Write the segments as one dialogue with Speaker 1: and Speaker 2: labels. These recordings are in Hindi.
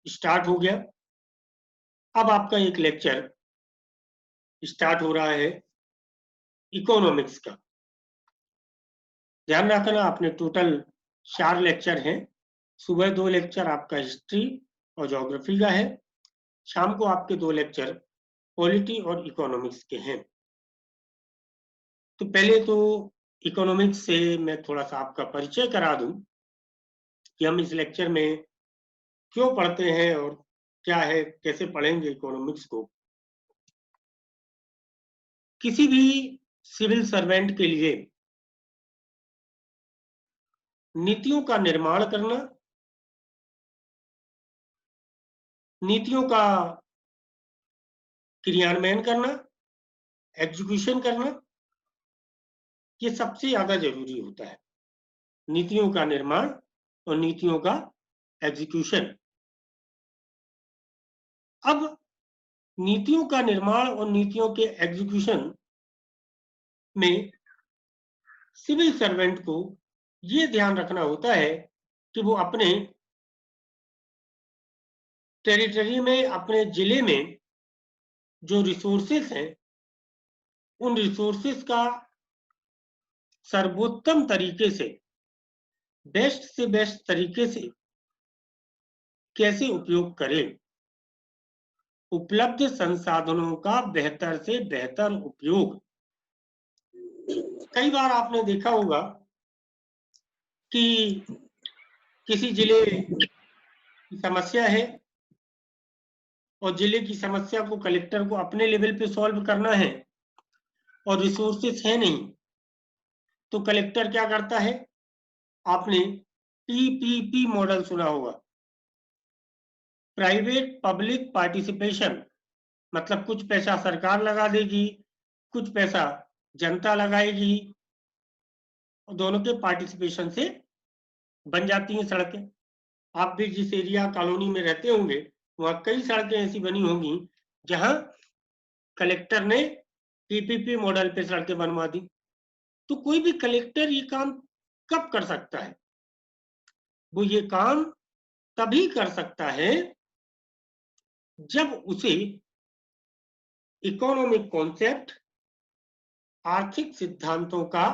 Speaker 1: स्टार्ट हो गया। अब आपका एक लेक्चर स्टार्ट हो रहा है इकोनॉमिक्स का। ध्यान रखना, आपने टोटल 4 लेक्चर हैं। सुबह 2 लेक्चर आपका हिस्ट्री और ज्योग्राफी का है, शाम को आपके 2 लेक्चर पॉलिटी और इकोनॉमिक्स के हैं। तो पहले तो इकोनॉमिक्स से मैं थोड़ा सा आपका परिचय करा दूं कि हम इस लेक्चर में क्यों पढ़ते हैं और क्या है, कैसे पढ़ेंगे इकोनॉमिक्स को। किसी भी सिविल सर्वेंट के लिए नीतियों का निर्माण करना, नीतियों का क्रियान्वयन करना, एग्जीक्यूशन करना, ये सबसे ज्यादा जरूरी होता है। नीतियों का निर्माण और नीतियों का एग्जीक्यूशन। अब नीतियों का निर्माण और नीतियों के एग्जीक्यूशन में सिविल सर्वेंट को ये ध्यान रखना होता है कि वो अपने टेरिटरी में, अपने जिले में जो रिसोर्सेस हैं, उन रिसोर्सेस का सर्वोत्तम तरीके से, बेस्ट तरीके से कैसे उपयोग करें। उपलब्ध संसाधनों का बेहतर से बेहतर उपयोग। कई बार आपने देखा होगा कि किसी जिले की समस्या है और जिले की समस्या को कलेक्टर को अपने लेवल पे सॉल्व करना है और रिसोर्सेस है नहीं, तो कलेक्टर क्या करता है? आपने पीपीपी मॉडल सुना होगा, प्राइवेट पब्लिक पार्टिसिपेशन। मतलब कुछ पैसा सरकार लगा देगी, कुछ पैसा जनता लगाएगी, और दोनों के पार्टिसिपेशन से बन जाती हैं सड़कें। आप भी जिस एरिया कॉलोनी में रहते होंगे, वहां कई सड़कें ऐसी बनी होंगी जहां कलेक्टर ने पीपीपी मॉडल पे सड़कें बनवा दी। तो कोई भी कलेक्टर ये काम कब कर सकता है? वो ये काम तभी कर सकता है जब उसे इकोनॉमिक कॉन्सेप्ट, आर्थिक सिद्धांतों का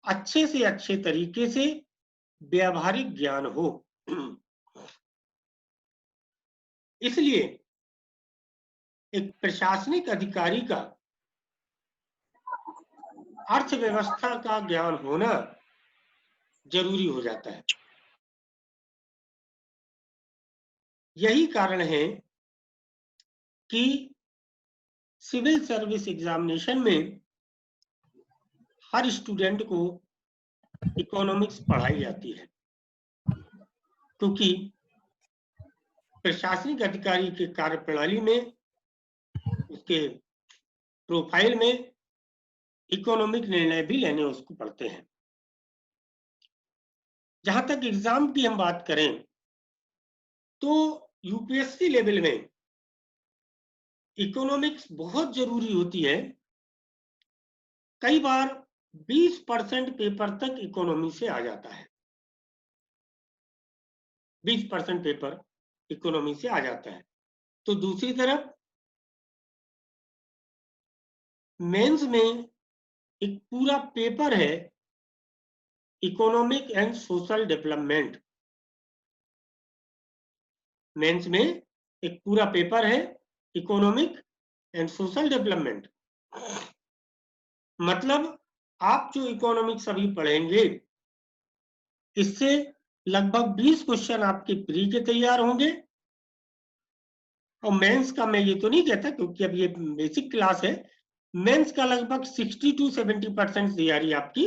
Speaker 1: अच्छे से अच्छे तरीके से व्यावहारिक ज्ञान हो। इसलिए एक प्रशासनिक अधिकारी का अर्थव्यवस्था का ज्ञान होना जरूरी हो जाता है। यही कारण है कि सिविल सर्विस एग्जामिनेशन में हर स्टूडेंट को इकोनॉमिक्स पढ़ाई जाती है, क्योंकि प्रशासनिक अधिकारी के कार्यप्रणाली में, उसके प्रोफाइल में इकोनॉमिक निर्णय भी लेने उसको पड़ते हैं। जहां तक एग्जाम की हम बात करें तो यूपीएससी लेवल में इकोनॉमिक्स बहुत जरूरी होती है। कई बार 20% पेपर तक इकोनॉमी से आ जाता है। 20% पेपर इकोनॉमी से आ जाता है। तो दूसरी तरफ मेंस में एक पूरा पेपर है, economic and social development. Mains में एक पूरा पेपर है, इकोनॉमिक एंड सोशल डेवलपमेंट। मतलब आप जो इकोनॉमिक्स अभी पढ़ेंगे, इससे लगभग 20 क्वेश्चन आपके प्री के तैयार होंगे। और मेंस का मैं ये तो नहीं कहता, क्योंकि अब ये बेसिक क्लास है, मेंस का लगभग 60 to 70% तैयारी आपकी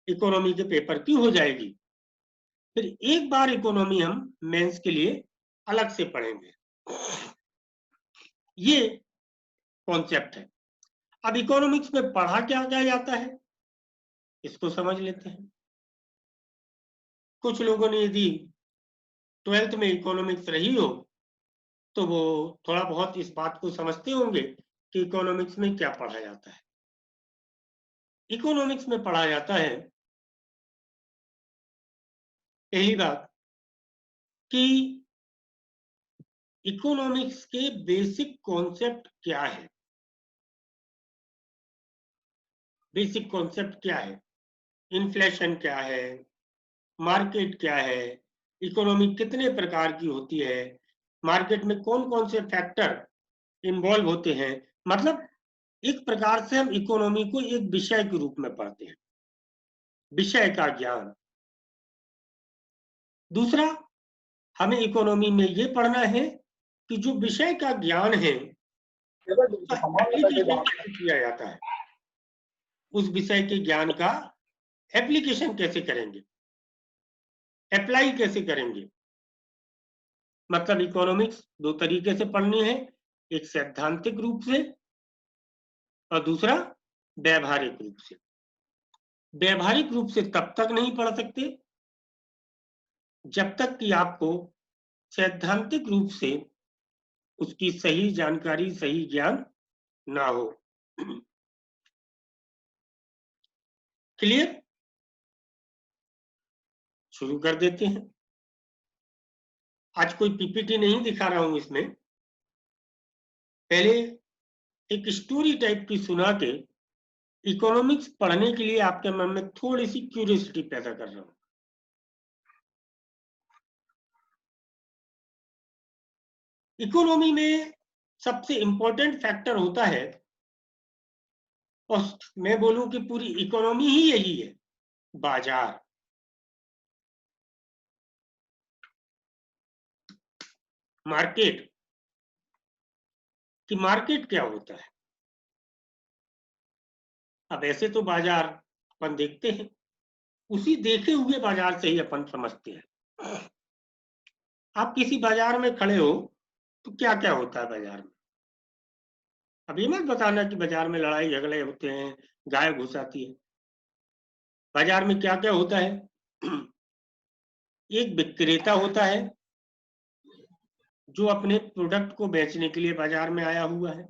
Speaker 1: इकोनॉमी के पेपर की हो जाएगी। फिर एक बार इकोनॉमी हम मेंस के लिए अलग से पढ़ेंगे। ये कॉन्सेप्ट है। अब इकोनॉमिक्स में पढ़ा क्या क्या जाता है, इसको समझ लेते हैं। कुछ लोगों ने यदि 12th में इकोनॉमिक्स रही हो तो वो थोड़ा बहुत इस बात को समझते होंगे कि इकोनॉमिक्स में क्या पढ़ा जाता है। इकोनॉमिक्स में पढ़ा जाता है यही बात कि इकोनॉमिक्स के बेसिक कॉन्सेप्ट क्या है? बेसिक कॉन्सेप्ट क्या है? इन्फ्लेशन क्या है, मार्केट क्या है, इकोनॉमी कितने प्रकार की होती है, मार्केट में कौन कौन से फैक्टर इन्वॉल्व होते हैं। मतलब एक प्रकार से हम इकोनॉमी को एक विषय के रूप में पढ़ते हैं, विषय का ज्ञान। दूसरा, हमें इकोनॉमी में ये पढ़ना है कि जो विषय का ज्ञान है उसका एप्लीकेशन कैसे किया जाता है, उस विषय के ज्ञान का एप्लीकेशन कैसे करेंगे, अप्लाई कैसे करेंगे। मतलब इकोनॉमिक्स दो तरीके से पढ़नी है, एक सैद्धांतिक रूप से और दूसरा व्यवहारिक रूप से। व्यवहारिक रूप से तब तक नहीं पढ़ सकते जब तक कि आपको सैद्धांतिक रूप से उसकी सही जानकारी, सही ज्ञान ना हो। क्लियर? शुरू कर देते हैं। आज कोई पीपीटी नहीं दिखा रहा हूं इसमें, पहले एक स्टोरी टाइप की सुना के इकोनॉमिक्स पढ़ने के लिए आपके मन में थोड़ी सी क्यूरियोसिटी पैदा कर रहा हूं। इकोनॉमी में सबसे इंपॉर्टेंट फैक्टर होता है, और मैं बोलूं कि पूरी इकोनॉमी ही यही है, बाजार। मार्केट। कि मार्केट क्या होता है। अब ऐसे तो बाजार अपन देखते हैं, उसी देखे हुए बाजार से ही अपन समझते हैं। आप किसी बाजार में खड़े हो तो क्या क्या होता है बाजार में। अब ये मत बताना कि बाजार में लड़ाई झगड़े होते हैं, गाय घुस आती है। बाजार में क्या क्या होता है? एक विक्रेता होता है जो अपने प्रोडक्ट को बेचने के लिए बाजार में आया हुआ है।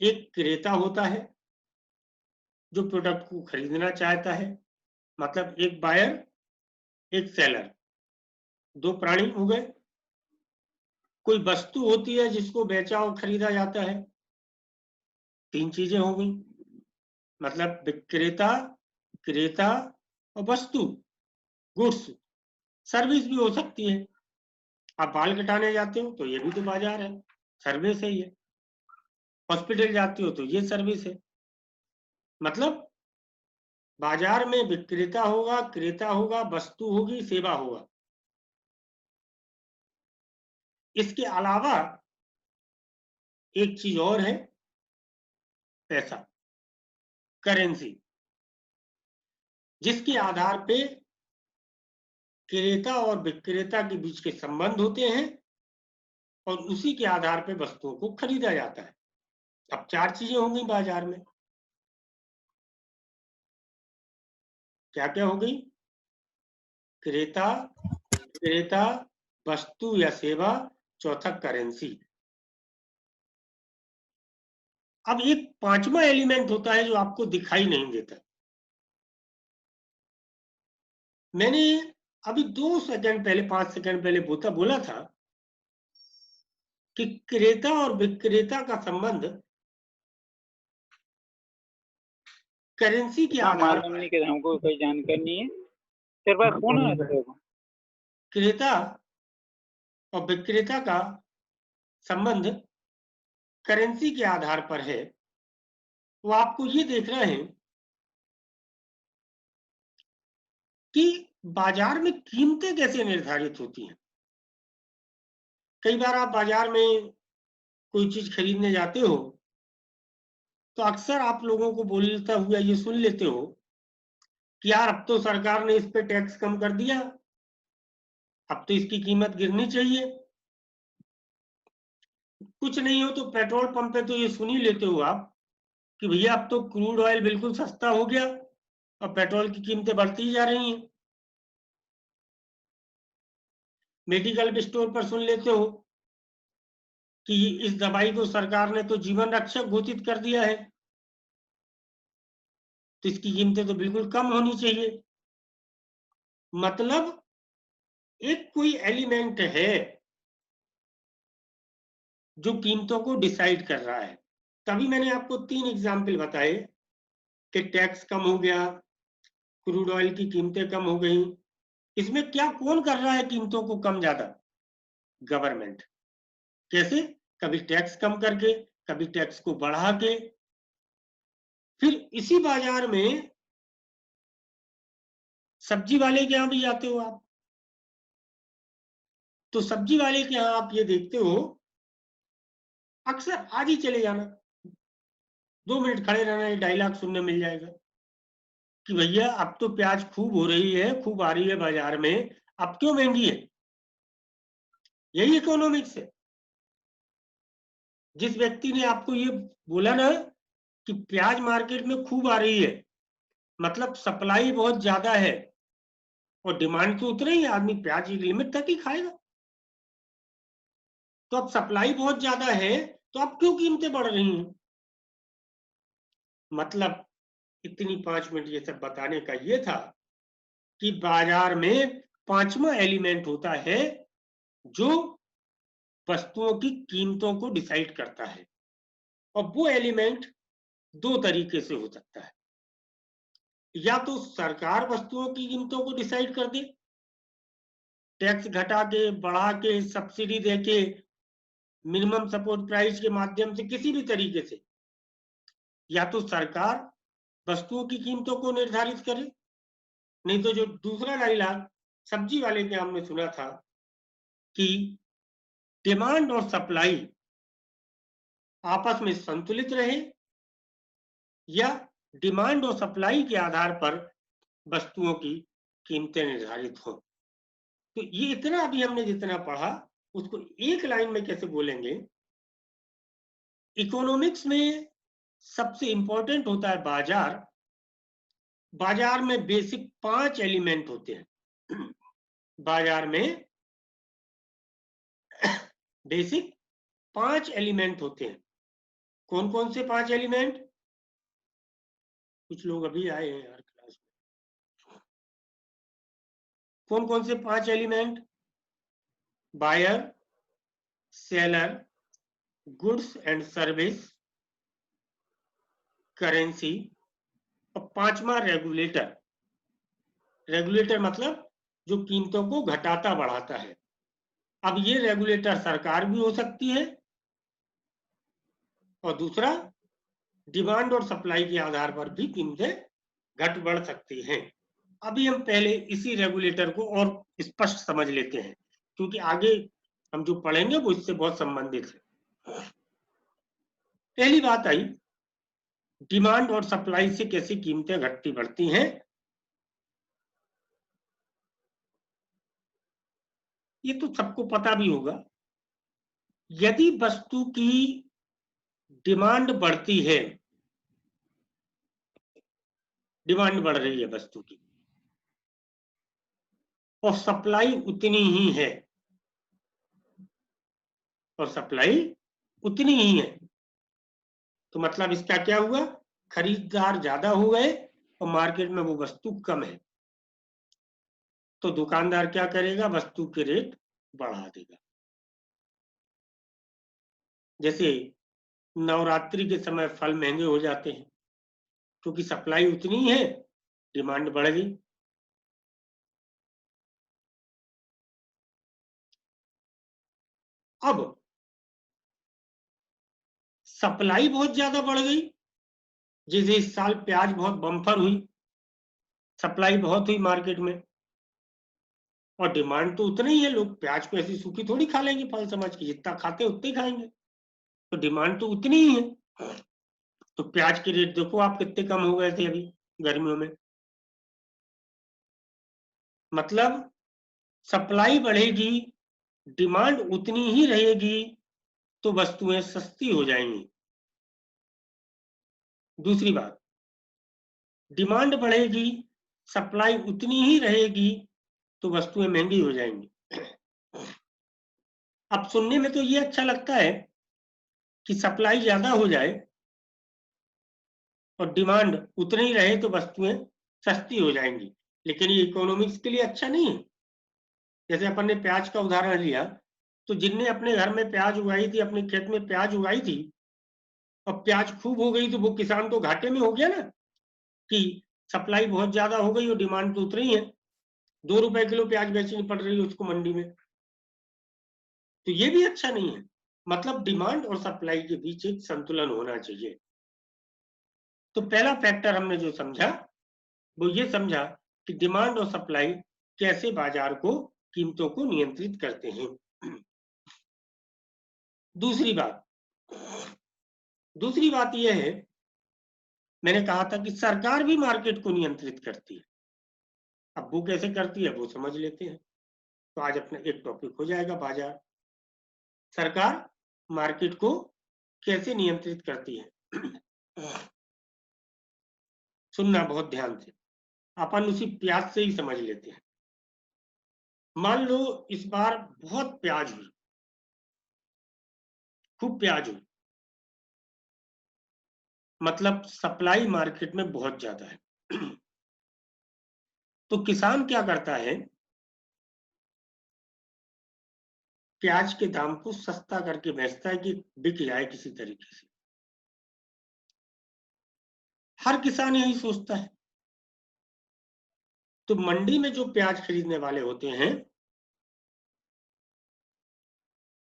Speaker 1: एक क्रेता होता है जो प्रोडक्ट को खरीदना चाहता है। मतलब एक बायर, एक सेलर, दो प्राणी हो गए। कोई वस्तु होती है जिसको बेचा और खरीदा जाता है, तीन चीजें हो गई। मतलब विक्रेता, क्रेता और वस्तु, गुड्स। सर्विस भी हो सकती है, आप बाल कटाने जाते हो तो ये भी तो बाजार है, सर्विस है ये। हॉस्पिटल जाते हो तो ये सर्विस है। मतलब बाजार में विक्रेता होगा, क्रेता होगा, वस्तु होगी, सेवा होगा। इसके अलावा एक चीज और है, पैसा, करेंसी, जिसके आधार पे क्रेता और विक्रेता के बीच के संबंध होते हैं और उसी के आधार पे वस्तुओं को खरीदा जाता है। अब चार चीजें होंगी बाजार में। क्या क्या हो गई? क्रेता, विक्रेता, वस्तु या सेवा, चौथा करेंसी। अब एक पांचवा एलिमेंट होता है जो आपको दिखाई नहीं देता। मैंने अभी 2 सेकंड पहले, 5 सेकंड पहले बोला था कि क्रेता और विक्रेता का संबंध करेंसी के आधार
Speaker 2: मालूम नहीं कि हमको कोई जानकारी नहीं है। तेरे पास फोन है? देखो,
Speaker 1: क्रेता और विक्रेता का संबंध करेंसी के आधार पर है। वो आपको ये देखना है कि बाजार में कीमतें कैसे निर्धारित होती हैं। कई बार आप बाजार में कोई चीज खरीदने जाते हो तो अक्सर आप लोगों को बोलता हुआ ये सुन लेते हो कि यार अब तो सरकार ने इस पे टैक्स कम कर दिया, अब तो इसकी कीमत गिरनी चाहिए। कुछ नहीं हो तो पेट्रोल पंप पे तो ये सुन ही लेते हो आप कि भैया अब तो क्रूड ऑयल बिल्कुल सस्ता हो गया और पेट्रोल की कीमतें बढ़ती जा रही हैं। मेडिकल स्टोर पर सुन लेते हो कि इस दवाई को सरकार ने तो जीवन रक्षक घोषित कर दिया है, तो इसकी कीमतें तो बिल्कुल कम होनी चाहिए। मतलब एक कोई एलिमेंट है जो कीमतों को डिसाइड कर रहा है। तभी मैंने आपको 3 एग्जाम्पल बताए कि टैक्स कम हो गया, क्रूड ऑयल की कीमतें कम हो गई। इसमें क्या कौन कर रहा है कीमतों को कम ज्यादा? गवर्नमेंट। कैसे? कभी टैक्स कम करके, कभी टैक्स को बढ़ा के। फिर इसी बाजार में सब्जी वाले के यहां भी जाते हो आप, तो सब्जी वाले के यहां आप ये देखते हो अक्सर आज ही चले जाना, 2 मिनट खड़े रहना, ये डायलॉग सुनने मिल जाएगा कि भैया अब तो प्याज खूब हो रही है, खूब आ रही है बाजार में, अब क्यों महंगी है? यही इकोनॉमिक्स है। जिस व्यक्ति ने आपको ये बोला ना कि प्याज मार्केट में खूब आ रही है, मतलब सप्लाई बहुत ज्यादा है और डिमांड तो उतना ही है, आदमी प्याज एक लिमिट तक ही खाएगा। तो अब सप्लाई बहुत ज्यादा है, तो अब क्यों कीमतें बढ़ रही हैं? मतलब इतनी 5 मिनट ये सब बताने का ये था कि बाजार में 5वां एलिमेंट होता है जो वस्तुओं की कीमतों को डिसाइड करता है, और वो एलिमेंट 2 तरीके से हो सकता है। या तो सरकार वस्तुओं की कीमतों को डिसाइड कर दे, टैक्स घटा के, बढ़ा के, सब्सिडी दे के, मिनिमम सपोर्ट प्राइस के माध्यम से, किसी भी तरीके से। या तो सरकार वस्तुओं की कीमतों को निर्धारित करे, नहीं तो जो दूसरा डायलॉग सब्जी वाले के हमने सुना था कि डिमांड और सप्लाई आपस में संतुलित रहे, या डिमांड और सप्लाई के आधार पर वस्तुओं की कीमतें निर्धारित हो। तो ये इतना अभी हमने जितना पढ़ा उसको एक लाइन में कैसे बोलेंगे? इकोनॉमिक्स में सबसे इंपॉर्टेंट होता है बाजार। बाजार में बेसिक 5 एलिमेंट होते हैं। बाजार में बेसिक 5 एलिमेंट होते हैं। कौन कौन से 5 एलिमेंट? कुछ लोग अभी आए हैं यार क्लास में। कौन कौन से 5 element? Buyer, seller, goods and service, currency, और 5वां रेगुलेटर। रेगुलेटर मतलब जो कीमतों को घटाता बढ़ाता है। अब ये रेगुलेटर सरकार भी हो सकती है, और दूसरा डिमांड और सप्लाई के आधार पर भी कीमतें घट बढ़ सकती हैं। अभी हम पहले इसी रेगुलेटर को और स्पष्ट समझ लेते हैं, क्योंकि आगे हम जो पढ़ेंगे वो इससे बहुत संबंधित है। पहली बात आई डिमांड और सप्लाई से कैसे कीमतें घटती बढ़ती हैं। ये तो सबको पता भी होगा। यदि वस्तु की डिमांड बढ़ती है, डिमांड बढ़ रही है वस्तु की, और सप्लाई उतनी ही है, और सप्लाई उतनी ही है, तो मतलब इसका क्या हुआ? खरीदार ज्यादा हो गए और मार्केट में वो वस्तु कम है, तो दुकानदार क्या करेगा? वस्तु के रेट बढ़ा देगा। जैसे नवरात्रि के समय फल महंगे हो जाते हैं, क्योंकि सप्लाई उतनी है, डिमांड बढ़ गई। अब सप्लाई बहुत ज्यादा बढ़ गई, जैसे इस साल प्याज बहुत बम्पर हुई, सप्लाई बहुत हुई मार्केट में, और डिमांड तो उतना ही है। लोग प्याज को ऐसी सूखी थोड़ी खा लेंगे, फल समझ के, जितना खाते उतने ही खाएंगे, तो डिमांड तो उतनी ही है। तो प्याज के रेट देखो आप कितने कम हो गए थे अभी गर्मियों में। मतलब सप्लाई बढ़ेगी, डिमांड उतनी ही रहेगी, तो वस्तुएं सस्ती हो जाएंगी। दूसरी बात, डिमांड बढ़ेगी, सप्लाई उतनी ही रहेगी, तो वस्तुएं महंगी हो जाएंगी। अब सुनने में तो ये अच्छा लगता है कि सप्लाई ज्यादा हो जाए और डिमांड उतनी ही रहे तो वस्तुएं सस्ती हो जाएंगी, लेकिन ये इकोनॉमिक्स के लिए अच्छा नहीं है। जैसे अपन ने प्याज का उदाहरण लिया, तो जिनने अपने घर में प्याज उगाई थी, अपने खेत में प्याज उगाई थी, अब प्याज खूब हो गई तो वो किसान तो घाटे में हो गया ना, कि सप्लाई बहुत ज्यादा हो गई और डिमांड तो उतरी है, 2 रुपए किलो प्याज बेचनी पड़ रही है उसको मंडी में, तो ये भी अच्छा नहीं है। मतलब डिमांड और सप्लाई के बीच एक संतुलन होना चाहिए। तो पहला फैक्टर हमने जो समझा वो ये समझा कि डिमांड और सप्लाई कैसे बाजार को, कीमतों को नियंत्रित करते हैं। दूसरी बात यह है, मैंने कहा था कि सरकार भी मार्केट को नियंत्रित करती है। अब वो कैसे करती है वो समझ लेते हैं। तो आज अपना एक टॉपिक हो जाएगा बाजार। सरकार मार्केट को कैसे नियंत्रित करती है। सुनना बहुत ध्यान से, अपन उसी प्याज से ही समझ लेते हैं। मान लो इस बार बहुत प्याज हुई, खूब प्याज हुई, मतलब सप्लाई मार्केट में बहुत ज्यादा है। तो किसान क्या करता है, प्याज के दाम को सस्ता करके बेचता है कि बिक जाए किसी तरीके से। हर किसान यही सोचता है। तो मंडी में जो प्याज खरीदने वाले होते हैं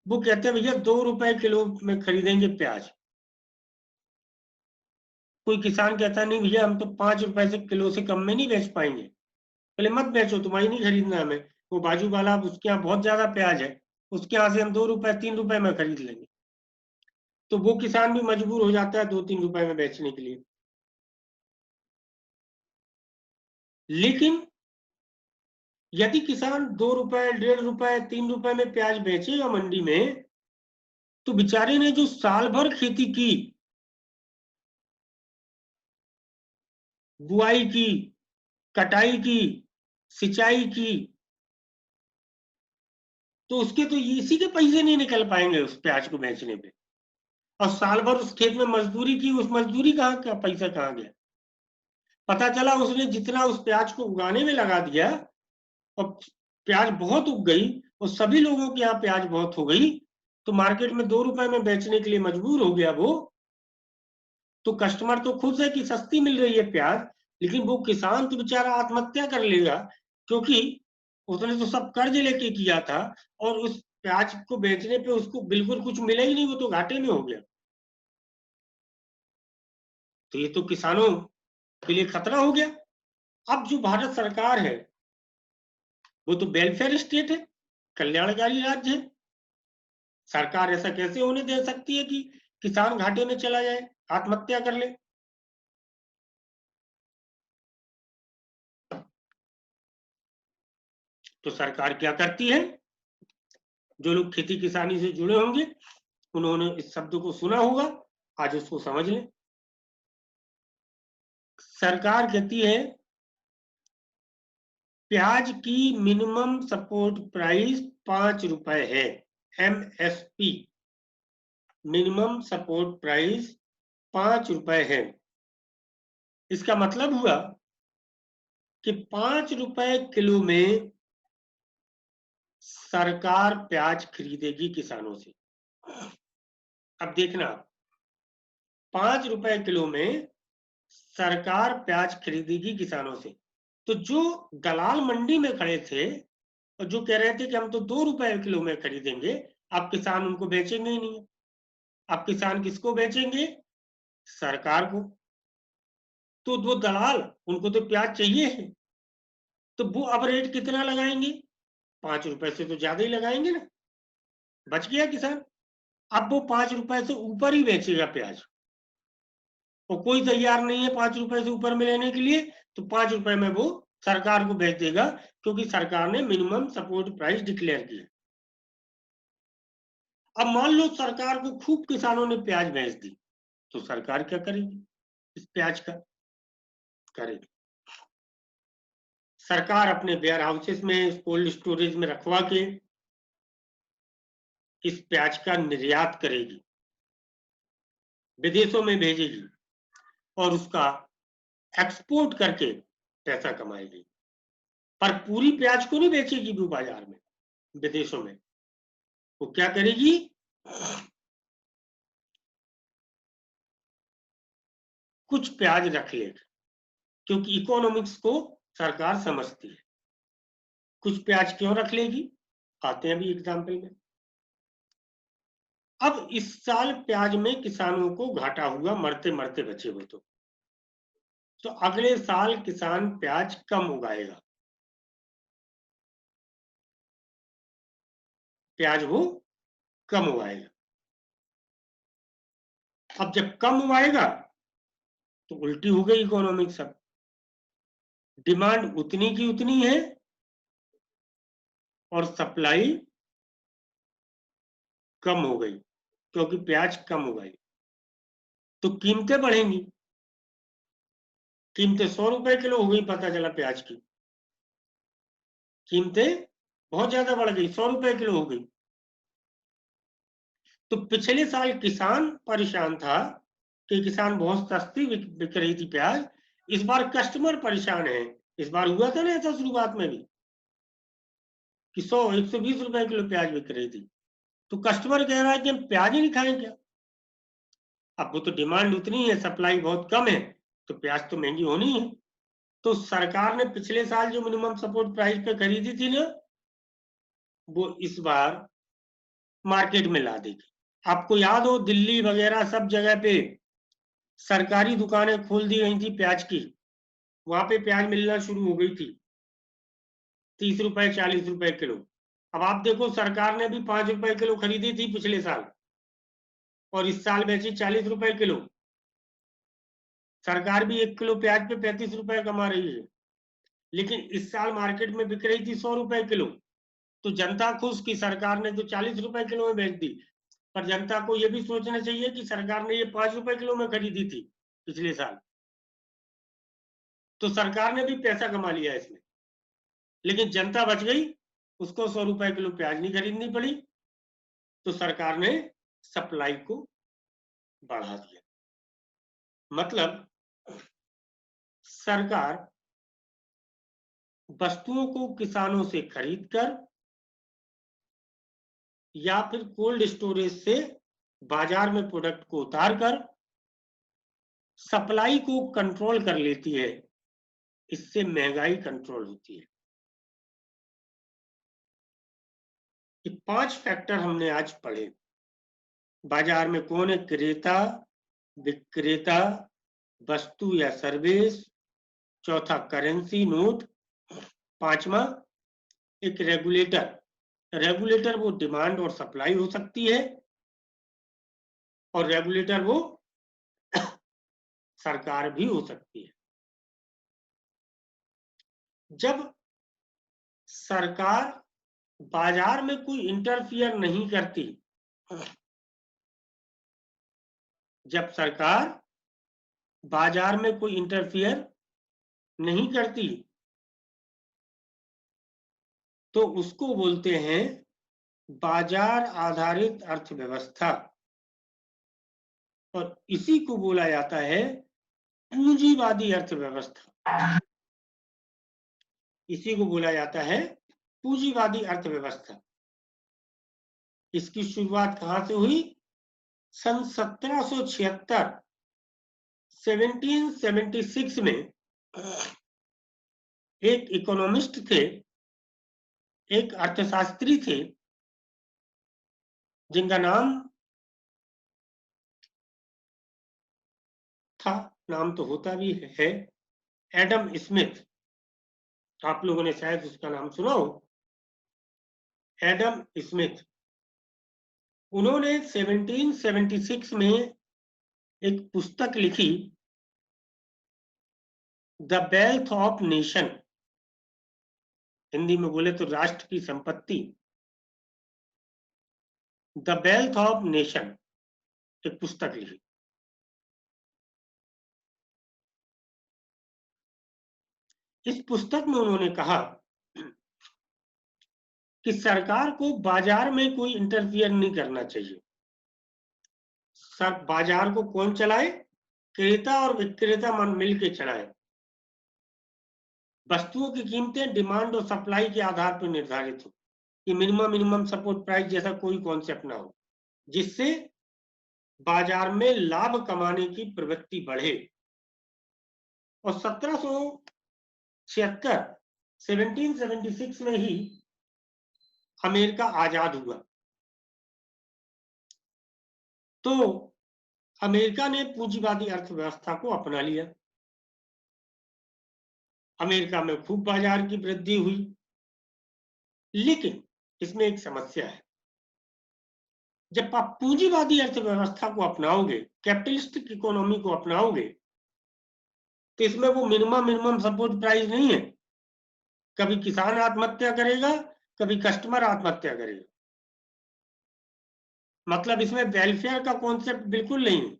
Speaker 1: वो कहते हैं भैया 2 रुपए किलो में खरीदेंगे प्याज। कोई किसान कहता है नहीं भैया हम तो 5 रुपए से किलो से कम में नहीं बेच पाएंगे। पहले मत बेचो, तुम्हारी नहीं खरीदना हमें, वो बाजू वाला उसके यहाँ बहुत ज्यादा प्याज है, उसके यहाँ से हम 2 रुपए 3 रुपए में खरीद लेंगे। तो वो किसान भी मजबूर हो जाता है 2-3 रुपए में बेचने के लिए। लेकिन यदि किसान 2 रुपए 1.5 रुपए 3 रुपए में प्याज बेचेगा मंडी में, तो बेचारे ने जो साल भर खेती की, बुआई की, कटाई की, सिंचाई की, तो उसके तो इसी के पैसे नहीं निकल पाएंगे उस प्याज को बेचने पे। और साल भर उस खेत में मजदूरी की, उस मजदूरी का पैसा कहाँ गया। पता चला उसने जितना उस प्याज को उगाने में लगा दिया और प्याज बहुत उग गई और सभी लोगों के यहाँ प्याज बहुत हो गई, तो मार्केट में 2 रुपए में बेचने के लिए मजबूर हो गया वो। तो कस्टमर तो खुश है कि सस्ती मिल रही है प्याज, लेकिन वो किसान तो बेचारा आत्महत्या कर लेगा, क्योंकि उसने तो सब कर्ज लेके किया था और उस प्याज को बेचने पे उसको बिल्कुल कुछ मिला ही नहीं, वो तो घाटे में हो गया। तो ये तो किसानों के लिए खतरा हो गया। अब जो भारत सरकार है वो तो वेलफेयर स्टेट है, कल्याणकारी राज्य है। सरकार ऐसा कैसे होने दे सकती है कि किसान घाटे में चला जाए, आत्महत्या कर ले। तो सरकार क्या करती है, जो लोग खेती किसानी से जुड़े होंगे उन्होंने इस शब्द को सुना होगा, आज उसको समझ लें। सरकार कहती है प्याज की मिनिमम सपोर्ट प्राइस 5 रुपए है, MSP, मिनिमम सपोर्ट प्राइस 5 रुपए है। इसका मतलब हुआ कि 5 रुपए किलो में सरकार प्याज खरीदेगी किसानों से। अब देखना, 5 रुपए किलो में सरकार प्याज खरीदेगी किसानों से। तो जो दलाल मंडी में खड़े थे और जो कह रहे थे कि हम तो 2 रुपए किलो में खरीदेंगे, अब किसान उनको बेचेंगे ही नहीं। अब किसान किसको बेचेंगे, सरकार को। तो वो दलाल, उनको तो प्याज चाहिए है, तो वो अब रेट कितना लगाएंगे, 5 रुपए से तो ज्यादा ही लगाएंगे ना। बच गया किसान। अब वो 5 रुपए से ऊपर ही बेचेगा प्याज, और कोई तैयार नहीं है 5 रुपए से ऊपर में लेने के लिए, तो 5 रुपए में वो सरकार को बेच देगा, क्योंकि सरकार ने मिनिमम सपोर्ट प्राइस डिक्लेयर किया। अब मान लो सरकार को खूब किसानों ने प्याज बेच दी, तो सरकार क्या करेगी, इस प्याज का करेगी, सरकार अपने वेयर हाउसेस में, कोल्ड स्टोरेज में रखवा के इस प्याज का निर्यात करेगी, विदेशों में भेजेगी और उसका एक्सपोर्ट करके पैसा कमाएगी। पर पूरी प्याज को नहीं बेचेगी वो बाजार में, विदेशों में, वो क्या करेगी, कुछ प्याज रख लेगी, क्योंकि इकोनॉमिक्स को सरकार समझती है। कुछ प्याज क्यों रख लेगी, आते हैं अभी एग्जाम्पल में। अब इस साल प्याज में किसानों को घाटा हुआ, मरते मरते बचे हो तो अगले साल किसान प्याज कम उगाएगा, प्याज वो कम उगाएगा। अब जब कम उगाएगा तो उल्टी हो गई इकोनॉमिक्स। अब डिमांड उतनी की उतनी है और सप्लाई कम हो गई, क्योंकि प्याज कम उगाई, तो कीमतें बढ़ेंगी। कीमतें 100 रुपए किलो हो गई, पता चला प्याज की कीमतें बहुत ज्यादा बढ़ गई, 100 रुपए किलो हो गई। तो पिछले साल किसान परेशान था कि किसान बहुत सस्ती बिक रही थी प्याज, इस बार कस्टमर परेशान है। इस बार हुआ था ना ऐसा शुरुआत में भी कि 100-120 रुपए किलो प्याज बिक रही थी, तो कस्टमर कह रहा है कि हम प्याज ही नहीं खाएं क्या। अब वो तो डिमांड उतनी है, सप्लाई बहुत कम है, तो प्याज तो महंगी होनी है। तो सरकार ने पिछले साल जो मिनिमम सपोर्ट प्राइस पे खरीदी थी ना, वो इस बार मार्केट में ला देगी। आपको याद हो दिल्ली वगैरह सब जगह पे सरकारी दुकानें खोल दी गई थी प्याज की, वहां पे प्याज मिलना शुरू हो गई थी 30 रुपए 40 रुपए किलो। अब आप देखो सरकार ने भी 5 रुपए किलो खरीदी थी पिछले साल और इस साल बेची 40 रुपए किलो। सरकार भी 1 किलो प्याज पे 35 रुपए कमा रही है, लेकिन इस साल मार्केट में बिक रही थी 100 रुपए किलो। तो जनता खुश कि सरकार ने तो 40 रुपए किलो में बेच दी, पर जनता को यह भी सोचना चाहिए कि सरकार ने ये 5 रुपए किलो में खरीदी थी पिछले साल, तो सरकार ने भी पैसा कमा लिया इसमें, लेकिन जनता बच गई, उसको 100 रुपए किलो प्याज नहीं खरीदनी पड़ी, तो सरकार ने सप्लाई को बढ़ा दिया। मतलब सरकार वस्तुओं को किसानों से खरीदकर या फिर कोल्ड स्टोरेज से बाजार में प्रोडक्ट को उतारकर सप्लाई को कंट्रोल कर लेती है, इससे महंगाई कंट्रोल होती है। ये 5 फैक्टर हमने आज पढ़े। बाजार में कौन है क्रेता, विक्रेता, वस्तु या सर्विस, चौथा करेंसी नोट, पांचवा एक रेगुलेटर। रेगुलेटर वो डिमांड और सप्लाई हो सकती है, और रेगुलेटर वो सरकार भी हो सकती है। जब सरकार बाजार में कोई इंटरफियर नहीं करती, जब सरकार बाजार में कोई इंटरफियर नहीं करती तो उसको बोलते हैं बाजार आधारित अर्थव्यवस्था, और इसी को बोला जाता है पूंजीवादी अर्थव्यवस्था। इसी को बोला जाता है पूंजीवादी अर्थव्यवस्था। इसकी शुरुआत कहां से हुई, सन 1776 1776 में एक इकोनॉमिस्ट थे, एक अर्थशास्त्री थे, जिनका नाम था, नाम तो होता भी है, एडम स्मिथ। आप लोगों ने शायद उसका नाम सुना हो, एडम स्मिथ। उन्होंने 1776 में एक पुस्तक लिखी, the wealth of nation, Hindi में बोले तो राष्ट्र की संपत्ति, द वेल्थ ऑफ नेशन, एक पुस्तक लिखी। इस पुस्तक में उन्होंने कहा कि सरकार को बाजार में कोई इंटरफियर नहीं करना चाहिए। सब बाजार को कौन चलाए, क्रेता और विक्रेता मन मिल के चलाए। वस्तुओं की कीमतें डिमांड और सप्लाई के आधार पर निर्धारित हो। कि मिनिमम सपोर्ट प्राइस जैसा कोई कॉन्सेप्ट ना हो, जिससे बाजार में लाभ कमाने की प्रवृत्ति बढ़े। और 1776 में ही अमेरिका आजाद हुआ। तो अमेरिका ने पूंजीवादी अर्थव्यवस्था को अपना लिया। अमेरिका में खूब बाजार की वृद्धि हुई, लेकिन इसमें एक समस्या है। जब आप पूंजीवादी अर्थव्यवस्था को अपनाओगे, कैपिटलिस्टिक इकोनॉमी को अपनाओगे, तो इसमें वो मिनिमम सपोर्ट प्राइस नहीं है। कभी किसान आत्महत्या करेगा, कभी कस्टमर आत्महत्या करेगा। मतलब इसमें वेलफेयर का कॉन्सेप्ट बिल्कुल नहीं है।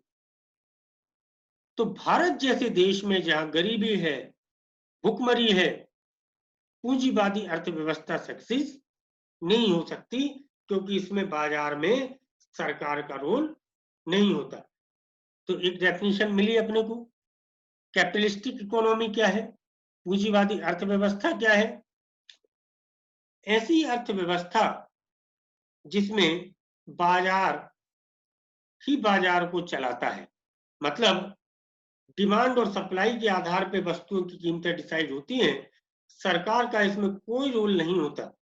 Speaker 1: तो भारत जैसे देश में जहां गरीबी है, भुखमरी है, पूंजीवादी अर्थव्यवस्था सक्सेस नहीं हो सकती, क्योंकि इसमें बाजार में सरकार का रोल नहीं होता। तो एक डेफिनेशन मिली अपने को। कैपिटलिस्टिक इकोनॉमी क्या है, पूंजीवादी अर्थव्यवस्था क्या है? ऐसी अर्थव्यवस्था जिसमें बाजार ही बाजार को चलाता है। मतलब डिमांड और सप्लाई के आधार पर वस्तुओं की कीमतें डिसाइड होती हैं, सरकार का इसमें कोई रोल नहीं होता।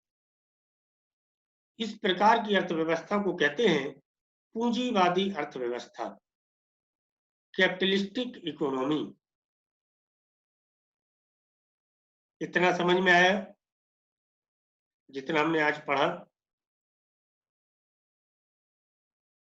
Speaker 1: इस प्रकार की अर्थव्यवस्था को कहते हैं पूंजीवादी अर्थव्यवस्था, कैपिटलिस्टिक इकोनॉमी। इतना समझ में आया जितना हमने आज पढ़ा?